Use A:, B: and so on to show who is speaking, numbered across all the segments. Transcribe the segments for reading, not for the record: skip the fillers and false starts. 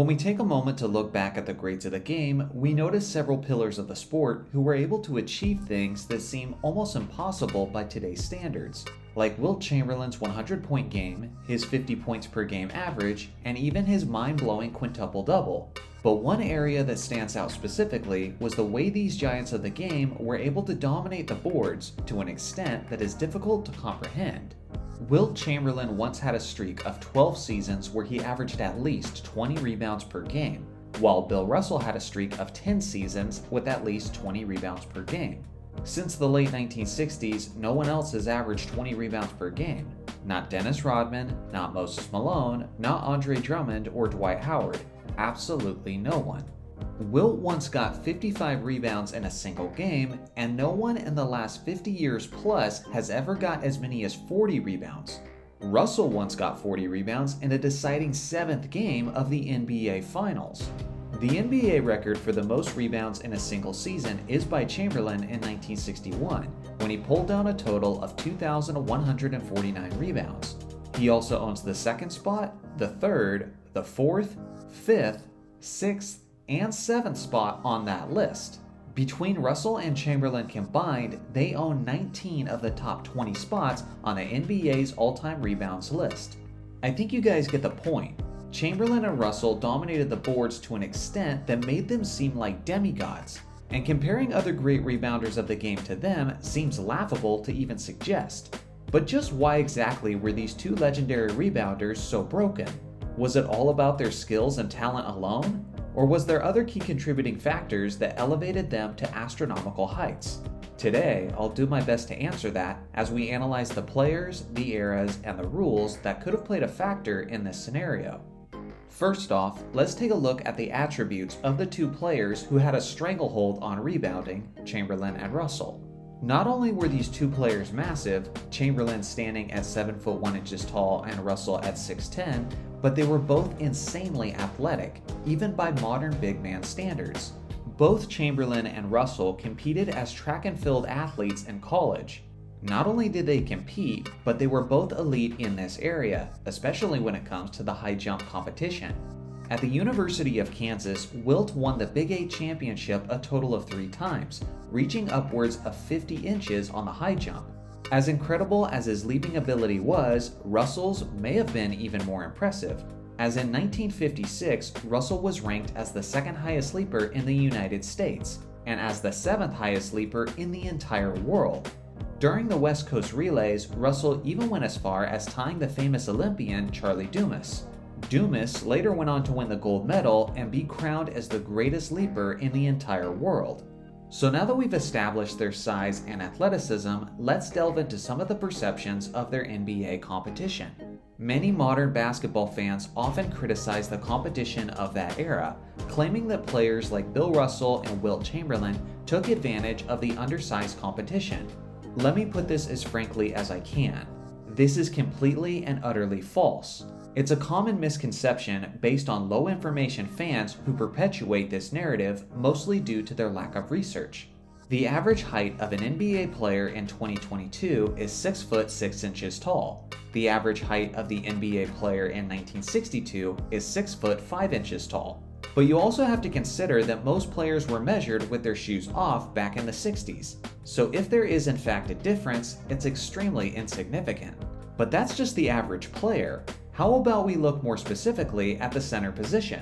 A: When we take a moment to look back at the greats of the game, we notice several pillars of the sport who were able to achieve things that seem almost impossible by today's standards, like Wilt Chamberlain's 100-point game, his 50 points per game average, and even his mind-blowing quintuple-double. But one area that stands out specifically was the way these giants of the game were able to dominate the boards to an extent that is difficult to comprehend. Wilt Chamberlain once had a streak of 12 seasons where he averaged at least 20 rebounds per game, while Bill Russell had a streak of 10 seasons with at least 20 rebounds per game. Since the late 1960s, no one else has averaged 20 rebounds per game. Not Dennis Rodman, not Moses Malone, not Andre Drummond or Dwight Howard. Absolutely no one. Wilt once got 55 rebounds in a single game, and no one in the last 50 years plus has ever got as many as 40 rebounds. Russell once got 40 rebounds in a deciding 7th game of the NBA Finals. The NBA record for the most rebounds in a single season is by Chamberlain in 1961, when he pulled down a total of 2,149 rebounds. He also owns the 2nd spot, the 3rd, the 4th, 5th, 6th, and 7th spot on that list. Between Russell and Chamberlain combined, they own 19 of the top 20 spots on the NBA's all-time rebounds list. I think you guys get the point. Chamberlain and Russell dominated the boards to an extent that made them seem like demigods, and comparing other great rebounders of the game to them seems laughable to even suggest. But just why exactly were these two legendary rebounders so broken? Was it all about their skills and talent alone? Or was there other key contributing factors that elevated them to astronomical heights? Today, I'll do my best to answer that as we analyze the players, the eras, and the rules that could have played a factor in this scenario. First off, let's take a look at the attributes of the two players who had a stranglehold on rebounding, Chamberlain and Russell. Not only were these two players massive, Chamberlain standing at 7 foot 1 inches tall and Russell at 6'10", but they were both insanely athletic, even by modern big man standards. Both Chamberlain and Russell competed as track and field athletes in college. Not only did they compete, but they were both elite in this area, especially when it comes to the high jump competition. At the University of Kansas, Wilt won the Big 8 championship a total of 3 times, reaching upwards of 50 inches on the high jump. As incredible as his leaping ability was, Russell's may have been even more impressive, as in 1956, Russell was ranked as the 2nd highest leaper in the United States, and as the 7th highest leaper in the entire world. During the West Coast relays, Russell even went as far as tying the famous Olympian Charlie Dumas. Dumas later went on to win the gold medal and be crowned as the greatest leaper in the entire world. So now that we've established their size and athleticism, let's delve into some of the perceptions of their NBA competition. Many modern basketball fans often criticize the competition of that era, claiming that players like Bill Russell and Wilt Chamberlain took advantage of the undersized competition. Let me put this as frankly as I can. This is completely and utterly false. It's a common misconception based on low information fans who perpetuate this narrative, mostly due to their lack of research. The average height of an NBA player in 2022 is 6 foot 6 inches tall. The average height of the NBA player in 1962 is 6 foot 5 inches tall. But you also have to consider that most players were measured with their shoes off back in the 60s. So if there is in fact a difference, it's extremely insignificant. But that's just the average player. How about we look more specifically at the center position?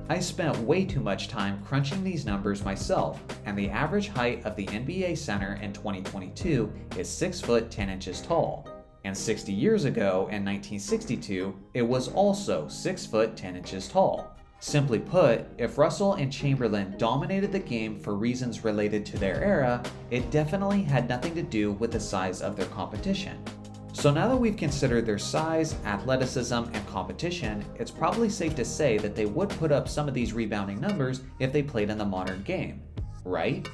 A: I spent way too much time crunching these numbers myself, and the average height of the NBA center in 2022 is 6 foot 10 inches tall. And 60 years ago, in 1962, it was also 6 foot 10 inches tall. Simply put, if Russell and Chamberlain dominated the game for reasons related to their era, it definitely had nothing to do with the size of their competition. So now that we've considered their size, athleticism, and competition, it's probably safe to say that they would put up some of these rebounding numbers if they played in the modern game, right?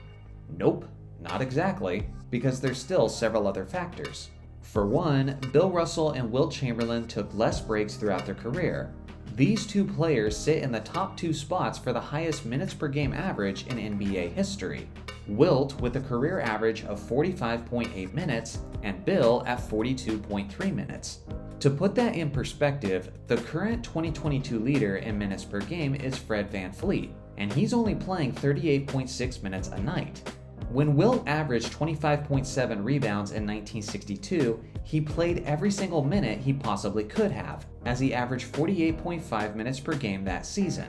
A: Nope, not exactly, because there's still several other factors. For one, Bill Russell and Wilt Chamberlain took less breaks throughout their career. These two players sit in the top 2 spots for the highest minutes per game average in NBA history. Wilt with a career average of 45.8 minutes and Bill at 42.3 minutes. To put that in perspective, the current 2022 leader in minutes per game is Fred VanVleet, and he's only playing 38.6 minutes a night. When Wilt averaged 25.7 rebounds in 1962, he played every single minute he possibly could have, as he averaged 48.5 minutes per game that season.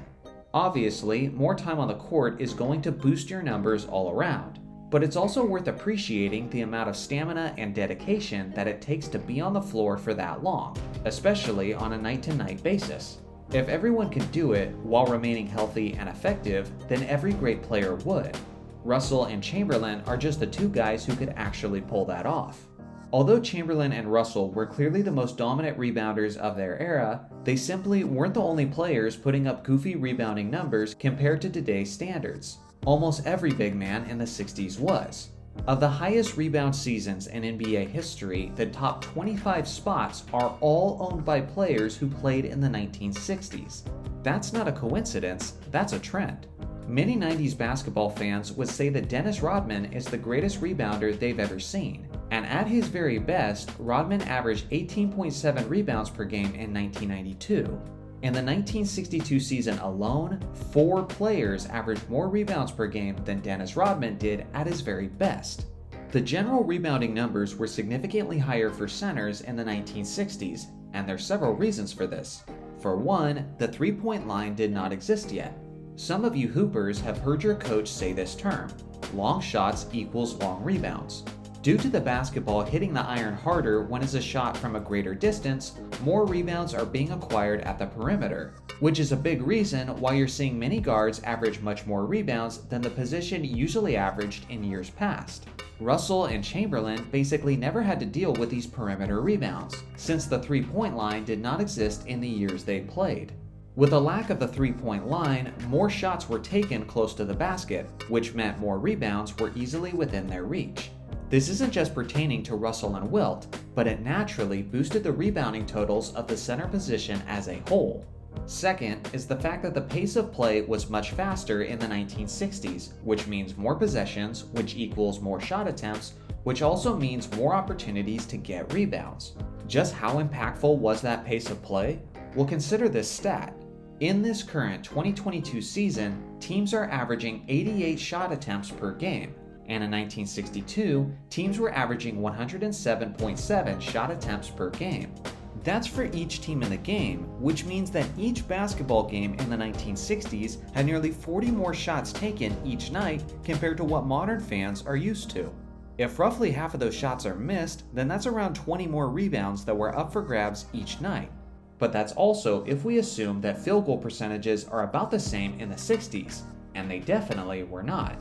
A: Obviously, more time on the court is going to boost your numbers all around, but it's also worth appreciating the amount of stamina and dedication that it takes to be on the floor for that long, especially on a night-to-night basis. If everyone could do it while remaining healthy and effective, then every great player would. Russell and Chamberlain are just the two guys who could actually pull that off. Although Chamberlain and Russell were clearly the most dominant rebounders of their era, they simply weren't the only players putting up goofy rebounding numbers compared to today's standards. Almost every big man in the 60s was. Of the highest rebound seasons in NBA history, the top 25 spots are all owned by players who played in the 1960s. That's not a coincidence, that's a trend. Many 90s basketball fans would say that Dennis Rodman is the greatest rebounder they've ever seen. And at his very best, Rodman averaged 18.7 rebounds per game in 1992. In the 1962 season alone, 4 players averaged more rebounds per game than Dennis Rodman did at his very best. The general rebounding numbers were significantly higher for centers in the 1960s, and there's several reasons for this. For one, the three-point line did not exist yet. Some of you hoopers have heard your coach say this term: long shots equals long rebounds. Due to the basketball hitting the iron harder when it's a shot from a greater distance, more rebounds are being acquired at the perimeter, which is a big reason why you're seeing many guards average much more rebounds than the position usually averaged in years past. Russell and Chamberlain basically never had to deal with these perimeter rebounds, since the three-point line did not exist in the years they played. With a lack of the three-point line, more shots were taken close to the basket, which meant more rebounds were easily within their reach. This isn't just pertaining to Russell and Wilt, but it naturally boosted the rebounding totals of the center position as a whole. Second is the fact that the pace of play was much faster in the 1960s, which means more possessions, which equals more shot attempts, which also means more opportunities to get rebounds. Just how impactful was that pace of play? Well, consider this stat. In this current 2022 season, teams are averaging 88 shot attempts per game, and in 1962, teams were averaging 107.7 shot attempts per game. That's for each team in the game, which means that each basketball game in the 1960s had nearly 40 more shots taken each night compared to what modern fans are used to. If roughly half of those shots are missed, then that's around 20 more rebounds that were up for grabs each night. But that's also if we assume that field goal percentages are about the same in the 60s, and they definitely were not.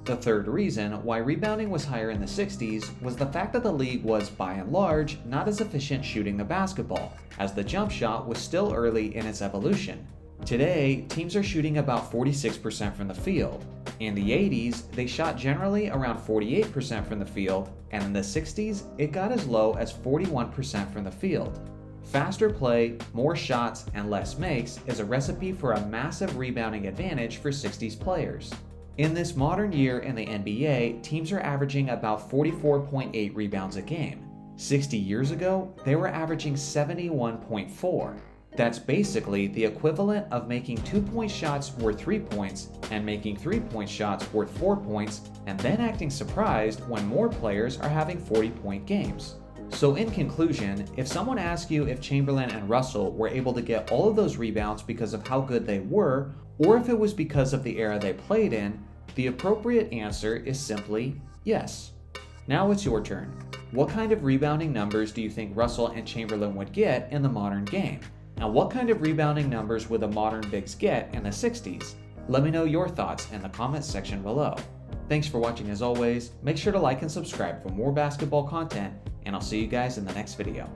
A: The third reason why rebounding was higher in the 60s was the fact that the league was, by and large, not as efficient shooting the basketball, as the jump shot was still early in its evolution. Today, teams are shooting about 46% from the field. In the 80s, they shot generally around 48% from the field, and in the 60s, it got as low as 41% from the field. Faster play, more shots, and less makes is a recipe for a massive rebounding advantage for 60s players. In this modern year in the NBA, teams are averaging about 44.8 rebounds a game. 60 years ago, they were averaging 71.4. That's basically the equivalent of making 2-point shots worth 3 points and making 3-point shots worth 4 points, and then acting surprised when more players are having 40-point games. So in conclusion, if someone asks you if Chamberlain and Russell were able to get all of those rebounds because of how good they were, or if it was because of the era they played in, the appropriate answer is simply yes. Now it's your turn. What kind of rebounding numbers do you think Russell and Chamberlain would get in the modern game? And what kind of rebounding numbers would the modern bigs get in the 60s? Let me know your thoughts in the comments section below. Thanks for watching as always. Make sure to like and subscribe for more basketball content, and I'll see you guys in the next video.